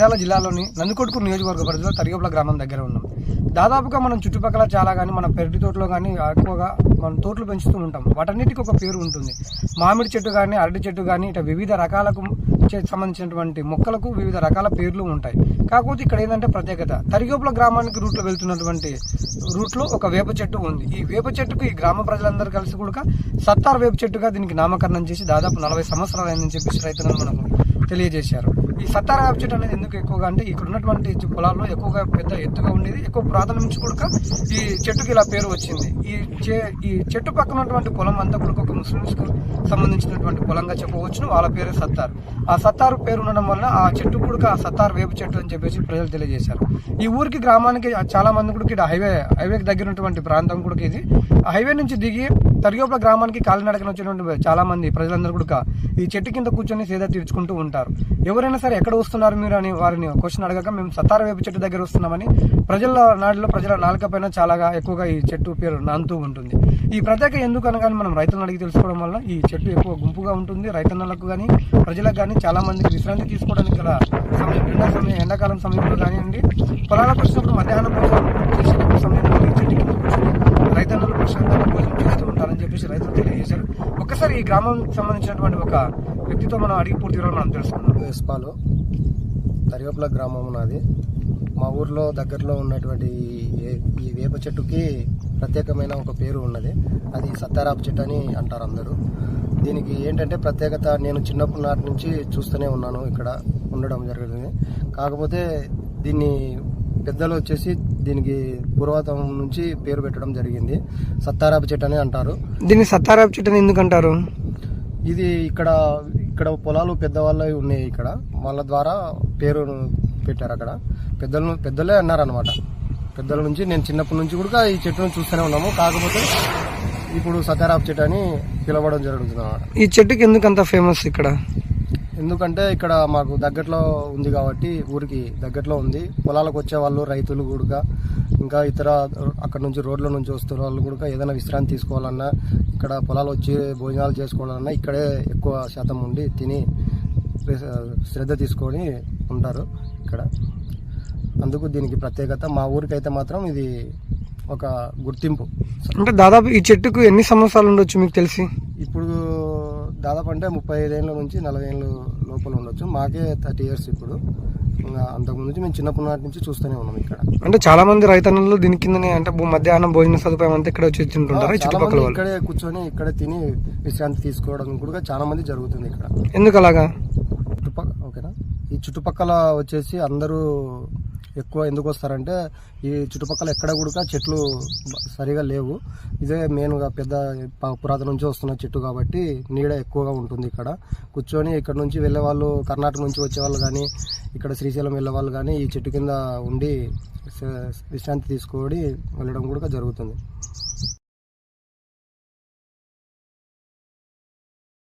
నంద్యాల జిల్లాలోని నందికొట్కూరు నియోజకవర్గ పరిధిలో తరిగొప్ల గ్రామం దగ్గర ఉన్నాం. దాదాపుగా మనం చుట్టుపక్కల చాలా కానీ మన పెరటి తోటలో కానీ ఎక్కువగా మనం తోటలు పెంచుతూ ఉంటాం. వాటన్నిటికీ ఒక పేరు ఉంటుంది. మామిడి చెట్టు కానీ అరటి చెట్టు కానీ ఇట్లా వివిధ రకాలకు సంబంధించినటువంటి మొక్కలకు వివిధ రకాల పేర్లు ఉంటాయి. కాకపోతే ఇక్కడ ఏంటంటే ప్రత్యేకత, తరిగొప్ల గ్రామానికి రూట్లో వెళ్తున్నటువంటి రూట్లో ఒక వేప చెట్టు ఉంది. ఈ వేప చెట్టుకు ఈ గ్రామ ప్రజలందరూ కలిసి కూడా సత్తార్ వేప చెట్టుగా దీనికి నామకరణం చేసి దాదాపు 40 సంవత్సరాలు అయిందని చెప్పేసి రైతులను మనకు తెలియజేశారు. ఈ సత్తార్ వేప చెట్టు అనేది ఎందుకు ఎక్కువగా అంటే ఇక్కడ ఉన్నటువంటి పొలాల్లో ఎక్కువగా పెద్ద ఎత్తుగా ఉండేది. ఎక్కువ పురాతన నుంచి కూడా ఈ చెట్టుకి ఇలా పేరు వచ్చింది. ఈ చెట్టు పక్కన ఉన్నటువంటి పొలం అంతా కూడా ఒక ముస్లింస్ కు సంబంధించినటువంటి పొలంగా చెప్పవచ్చును. వాళ్ళ పేరు సత్తార్. ఆ సత్తారు పేరు ఉండడం వల్ల ఆ చెట్టు కూడా ఆ సత్తార్ వేప చెట్టు అని చెప్పేసి ప్రజలు తెలియజేశారు. ఈ ఊరికి గ్రామానికి చాలా మంది కూడా ఇక్కడ హైవేకి దగ్గర ఉన్నటువంటి ప్రాంతం కూడా ఇది. హైవే నుంచి దిగి తరిగొప్ల గ్రామానికి కాలినడకన వచ్చినటువంటి చాలా మంది ప్రజలందరూ కూడా ఈ చెట్టు కింద కూర్చొని సేద తీర్చుకుంటూ ఉంటారు. ఎవరైనా సరే ఎక్కడ వస్తున్నారు మీరు అని వారిని క్వశ్చన్ అడగక మేము సత్తార్ వేప చెట్టు దగ్గర వస్తున్నామని ప్రజల నాలుక పైన చాలా ఎక్కువగా ఈ చెట్టు పేరు నానుతూ ఉంటుంది. ఈ ప్రత్యేక ఎందుకు అనగానే మనం రైతులను అడిగి తెలుసుకోవడం వల్ల ఈ చెట్టు ఎక్కువ గుంపుగా ఉంటుంది. రైతన్నలకు కానీ ప్రజలకు కానీ చాలా మందికి విశ్రాంతి తీసుకోవడానికి గల సమయం ఎండాకాలం సమయంలో కానివ్వండి, పొలాలకు వచ్చినప్పుడు మధ్యాహ్నం భోజనం చేసేటప్పుడు సమయంలో ఈ చెట్టు కింద కూర్చొని రైతన్నలు ప్రశాంతంగా భోజనం చేస్తూ ఉంటారని చెప్పేసి రైతులు తెలియజేశారు. ఒక్కసారి ఈ గ్రామానికి సంబంధించినటువంటి ఒక వ్యక్తితో మనం అడిగి పూర్తి వివరాలు మనం తెలుసుకున్నాం. వేస్పాలో తరిగొప్ల గ్రామం ఉన్నది. మా ఊర్లో దగ్గరలో ఉన్నటువంటి ఈ వేప చెట్టుకి ప్రత్యేకమైన ఒక పేరు ఉన్నది. అది సత్తారాప చెట్టు అని అంటారు అందరూ. దీనికి ఏంటంటే ప్రత్యేకత, నేను చిన్నప్పటి నాటి నుంచి చూస్తూనే ఉన్నాను, ఇక్కడ ఉండడం జరుగుతుంది. కాకపోతే దీన్ని పెద్దలు వచ్చేసి దీనికి పూర్వతనం నుంచి పేరు పెట్టడం జరిగింది. సత్తారాప చెట్టు అని అంటారు. దీన్ని సత్తారాప చెట్టు అని ఎందుకు అంటారు? ఇది ఇక్కడ పొలాలు పెద్దవాళ్ళు ఉన్నాయి. ఇక్కడ వాళ్ళ ద్వారా పేరు పెట్టారు. అక్కడ పెద్దలే అన్నారనమాట. పెద్దల నుంచి నేను చిన్నప్పటి నుంచి కూడా ఈ చెట్టును చూస్తూనే ఉన్నాము. కాకపోతే ఇప్పుడు సత్తారాప చెట్టు అని పిలవడం జరుగుతుంది అన్నమాట. ఈ చెట్టుకి ఎందుకు అంత ఫేమస్ ఇక్కడ? ఎందుకంటే ఇక్కడ మాకు దగ్గరలో ఉంది కాబట్టి, ఊరికి దగ్గరలో ఉంది. పొలాలకు వచ్చే వాళ్ళు రైతులు కూడా, ఇంకా ఇతర అక్కడ నుంచి రోడ్ల నుంచి వస్తున్న వాళ్ళు కూడా ఏదైనా విశ్రాంతి తీసుకోవాలన్నా, ఇక్కడ పొలాలు వచ్చి భోజనాలు చేసుకోవాలన్నా ఇక్కడే ఎక్కువ శాతం ఉండి తిని శ్రద్ధ తీసుకొని ఉంటారు ఇక్కడ. అందుకు దీనికి ప్రత్యేకత. మా ఊరికైతే మాత్రం ఇది ఒక గుర్తింపు. అంటే దాదాపు ఈ చెట్టుకు ఎన్ని సంవత్సరాలు ఉండొచ్చు మీకు తెలిసి? ఇప్పుడు దాదాపు అంటే 35 ఏళ్ళ నుంచి 40 ఏళ్ళ లోపల ఉండొచ్చు. మాకే 30 years ఇప్పుడు. అంతకుముందు నుంచి మేము చిన్నప్పటి నాటి నుంచి చూస్తూనే ఉన్నాం ఇక్కడ. అంటే చాలా మంది రైతన్నలు దీని కిందనే అంటే మధ్యాహ్నం భోజన సదుపాయం అంతా ఇక్కడ వచ్చి తింటుంటారు. చుట్టుపక్కల ఇక్కడే కూర్చొని ఇక్కడే తిని విశ్రాంతి తీసుకోవడం కూడా చాలా మంది జరుగుతుంది ఇక్కడ. ఎందుకు అలాగా? ఓకేనా, ఈ చుట్టుపక్కల వచ్చేసి అందరూ ఎక్కువ ఎందుకు వస్తారంటే ఈ చుట్టుపక్కల ఎక్కడ కూడా చెట్లు సరిగా లేవు. ఇదే మెయిన్గా పెద్ద పురాతన నుంచి వస్తున్న చెట్టు కాబట్టి నీడ ఎక్కువగా ఉంటుంది. ఇక్కడ కూర్చొని ఇక్కడ నుంచి వెళ్ళే వాళ్ళు, కర్ణాటక నుంచి వచ్చేవాళ్ళు కానీ, ఇక్కడ శ్రీశైలం వెళ్ళే వాళ్ళు కానీ ఈ చెట్టు కింద ఉండి విశ్రాంతి తీసుకొని వెళ్ళడం కూడా జరుగుతుంది.